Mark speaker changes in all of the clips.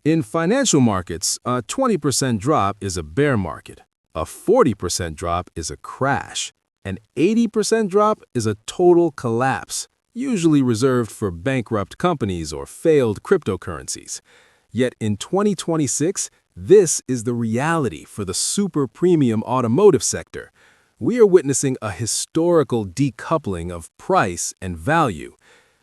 Speaker 1: In financial markets, a 20% drop is a bear market, a 40% drop is a crash, an 80% drop is a total collapse, usually reserved for bankrupt companies or failed cryptocurrencies. Yet in 2026, this is the reality for the super premium automotive sector. We are witnessing a historical decoupling of price and value.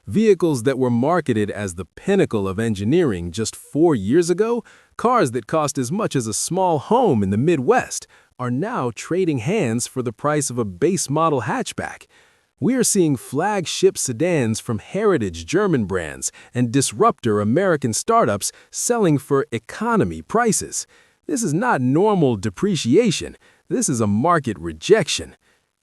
Speaker 1: Vehicles that were marketed as the pinnacle of engineering just 4 years ago, cars that cost as much as a small home in the Midwest, are now trading hands for the price of a base model hatchback. We are seeing flagship sedans from heritage German brands and disruptor American startups selling for economy prices. This is not normal depreciation. This is a market rejection.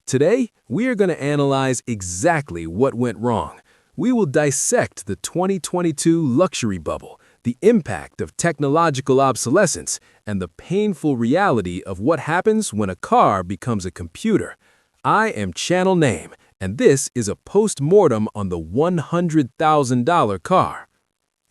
Speaker 1: Today, we are going to analyze exactly what went wrong. We will dissect the 2022 luxury bubble, the impact of technological obsolescence, and the painful reality of what happens when a car becomes a computer. I am Channel Name, and this is a post-mortem on the $100,000 car.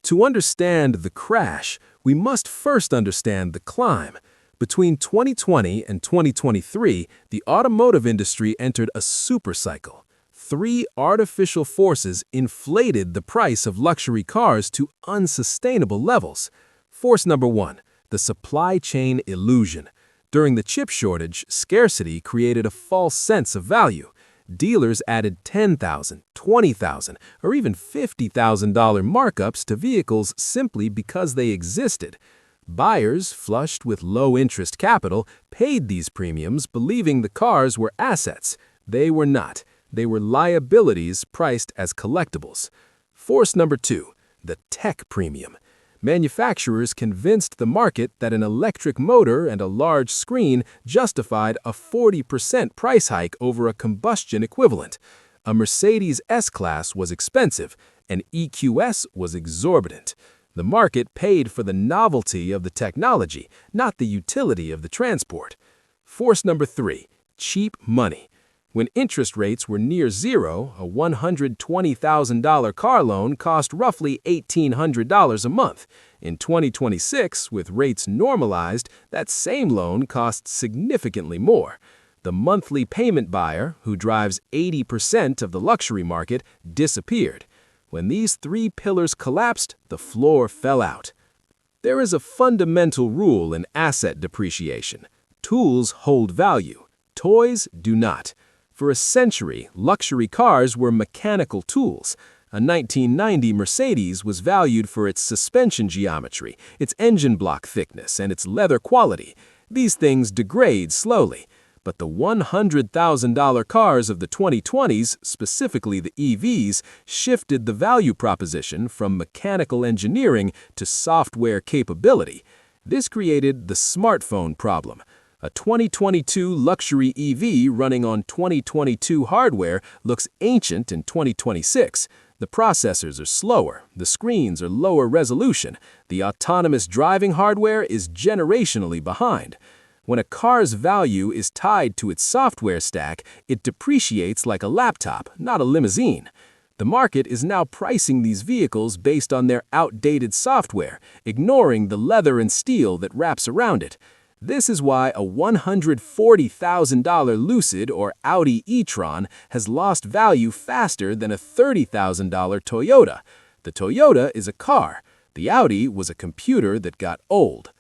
Speaker 1: To understand the crash, we must first understand the climb. Between 2020 and 2023, the automotive industry entered a supercycle. 3 artificial forces inflated the price of luxury cars to unsustainable levels. Force number 1, the supply chain illusion. During the chip shortage, scarcity created a false sense of value. Dealers added $10,000, $20,000, or even $50,000 markups to vehicles simply because they existed. Buyers, flushed with low-interest capital, paid these premiums believing the cars were assets. They were not. They were liabilities priced as collectibles. Force number 2, the tech premium. Manufacturers convinced the market that an electric motor and a large screen justified a 40% price hike over a combustion equivalent. A Mercedes S-Class was expensive, and EQS was exorbitant. The market paid for the novelty of the technology, not the utility of the transport. Force number 3, cheap money. When interest rates were near zero, a $120,000 car loan cost roughly $1,800 a month. In 2026, with rates normalized, that same loan costs significantly more. The monthly payment buyer, who drives 80% of the luxury market, disappeared. When these 3 pillars collapsed, the floor fell out. There is a fundamental rule in asset depreciation. Tools hold value. Toys do not. For a century, luxury cars were mechanical tools. A 1990 Mercedes was valued for its suspension geometry, its engine block thickness, and its leather quality. These things degrade slowly. But the $100,000 cars of the 2020s, specifically the EVs, shifted the value proposition from mechanical engineering to software capability. This created the smartphone problem. A 2022 luxury EV running on 2022 hardware looks ancient in 2026. The processors are slower, the screens are lower resolution, the autonomous driving hardware is generationally behind. When a car's value is tied to its software stack, it depreciates like a laptop, not a limousine. The market is now pricing these vehicles based on their outdated software, ignoring the leather and steel that wraps around it. This is why a $140,000 Lucid or Audi e-tron has lost value faster than a $30,000 Toyota. The Toyota is a car. The Audi was a computer that got old.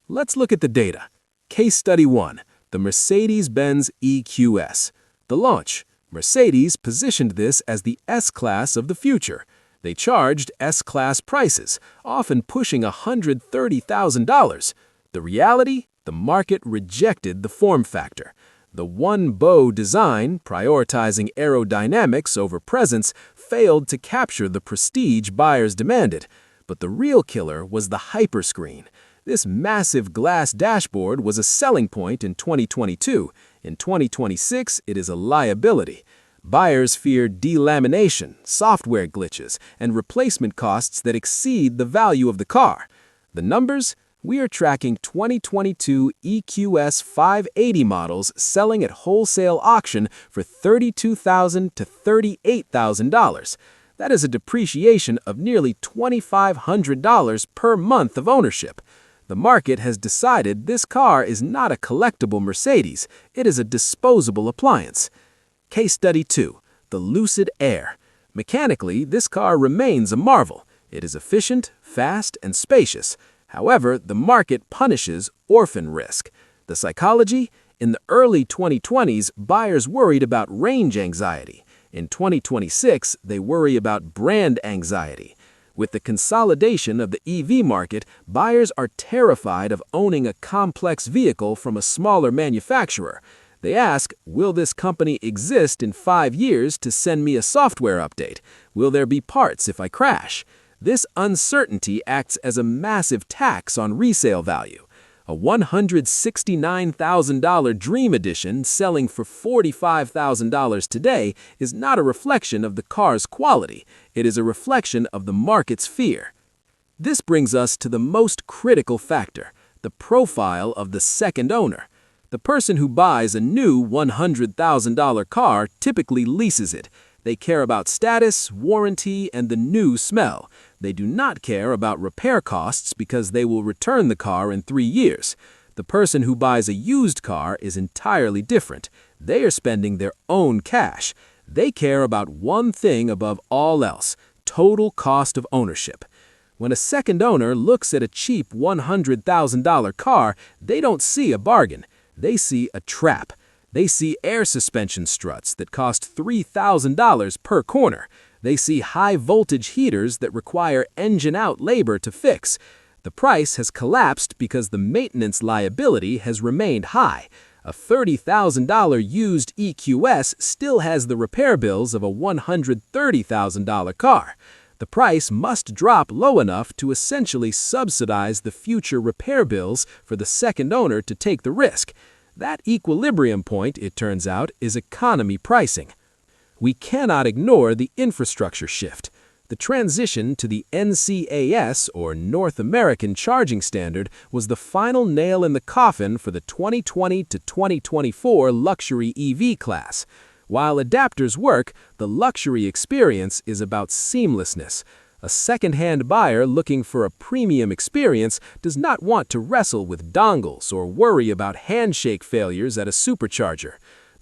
Speaker 1: Let's look at the data. Case Study 1, the Mercedes-Benz EQS. The launch. Mercedes positioned this as the S-Class of the future. They charged S-Class prices, often pushing $130,000. The reality? The market rejected the form factor. The one-bow design, prioritizing aerodynamics over presence, failed to capture the prestige buyers demanded. But the real killer was the hyperscreen. This massive glass dashboard was a selling point in 2022. In 2026, it is a liability. Buyers fear delamination, software glitches, and replacement costs that exceed the value of the car. The numbers? We are tracking 2022 EQS 580 models selling at wholesale auction for $32,000 to $38,000. That is a depreciation of nearly $2,500 per month of ownership. The market has decided this car is not a collectible Mercedes, it is a disposable appliance. Case Study 2. The Lucid Air. Mechanically, this car remains a marvel. It is efficient, fast, and spacious. However, the market punishes orphan risk. The psychology? In the early 2020s, buyers worried about range anxiety. In 2026, they worry about brand anxiety. With the consolidation of the EV market, buyers are terrified of owning a complex vehicle from a smaller manufacturer. They ask, will this company exist in 5 years to send me a software update? Will there be parts if I crash? This uncertainty acts as a massive tax on resale value. A $169,000 Dream Edition selling for $45,000 today is not a reflection of the car's quality, it is a reflection of the market's fear. This brings us to the most critical factor, the profile of the second owner. The person who buys a new $100,000 car typically leases it. They care about status, warranty, and the new smell. They do not care about repair costs because they will return the car in 3 years. The person who buys a used car is entirely different. They are spending their own cash. They care about one thing above all else: total cost of ownership. When a second owner looks at a cheap $100,000 car, they don't see a bargain. They see a trap. They see air suspension struts that cost $3,000 per corner. They see high-voltage heaters that require engine-out labor to fix. The price has collapsed because the maintenance liability has remained high. A $30,000 used EQS still has the repair bills of a $130,000 car. The price must drop low enough to essentially subsidize the future repair bills for the second owner to take the risk. That equilibrium point, it turns out, is economy pricing. We cannot ignore the infrastructure shift. The transition to the NCAS, or North American Charging Standard, was the final nail in the coffin for the 2020 to 2024 luxury EV class. While adapters work, the luxury experience is about seamlessness. A second-hand buyer looking for a premium experience does not want to wrestle with dongles or worry about handshake failures at a supercharger.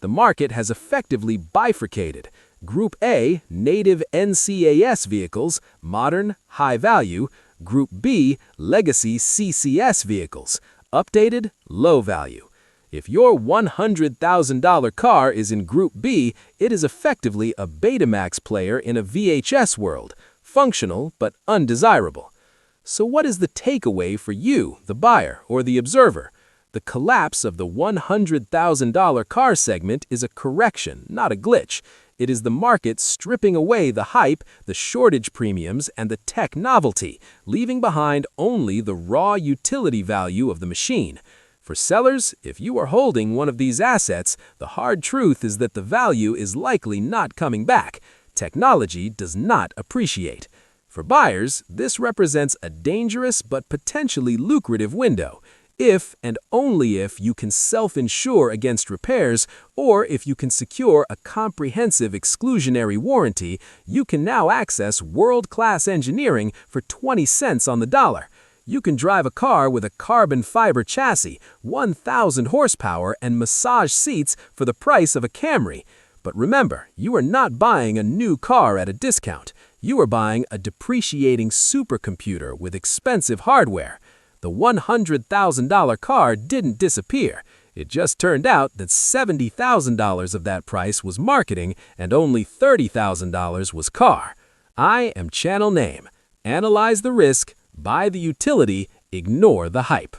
Speaker 1: The market has effectively bifurcated. Group A, native NCAS vehicles, modern, high value. Group B, legacy CCS vehicles, updated, low value. If your $100,000 car is in Group B, it is effectively a Betamax player in a VHS world. Functional but undesirable. So what is the takeaway for you, the buyer or the observer? The collapse of the $100,000 car segment is a correction, not a glitch. It is the market stripping away the hype, the shortage premiums, and the tech novelty, leaving behind only the raw utility value of the machine. For sellers, if you are holding one of these assets, the hard truth is that the value is likely not coming back. Technology does not appreciate. For buyers, this represents a dangerous but potentially lucrative window. If and only if you can self-insure against repairs, or if you can secure a comprehensive exclusionary warranty, you can now access world-class engineering for 20 cents on the dollar. You can drive a car with a carbon fiber chassis, 1,000 horsepower, and massage seats for the price of a Camry. But remember, you are not buying a new car at a discount. You are buying a depreciating supercomputer with expensive hardware. The $100,000 car didn't disappear. It just turned out that $70,000 of that price was marketing and only $30,000 was car. I am Channel Name. Analyze the risk, buy the utility, ignore the hype.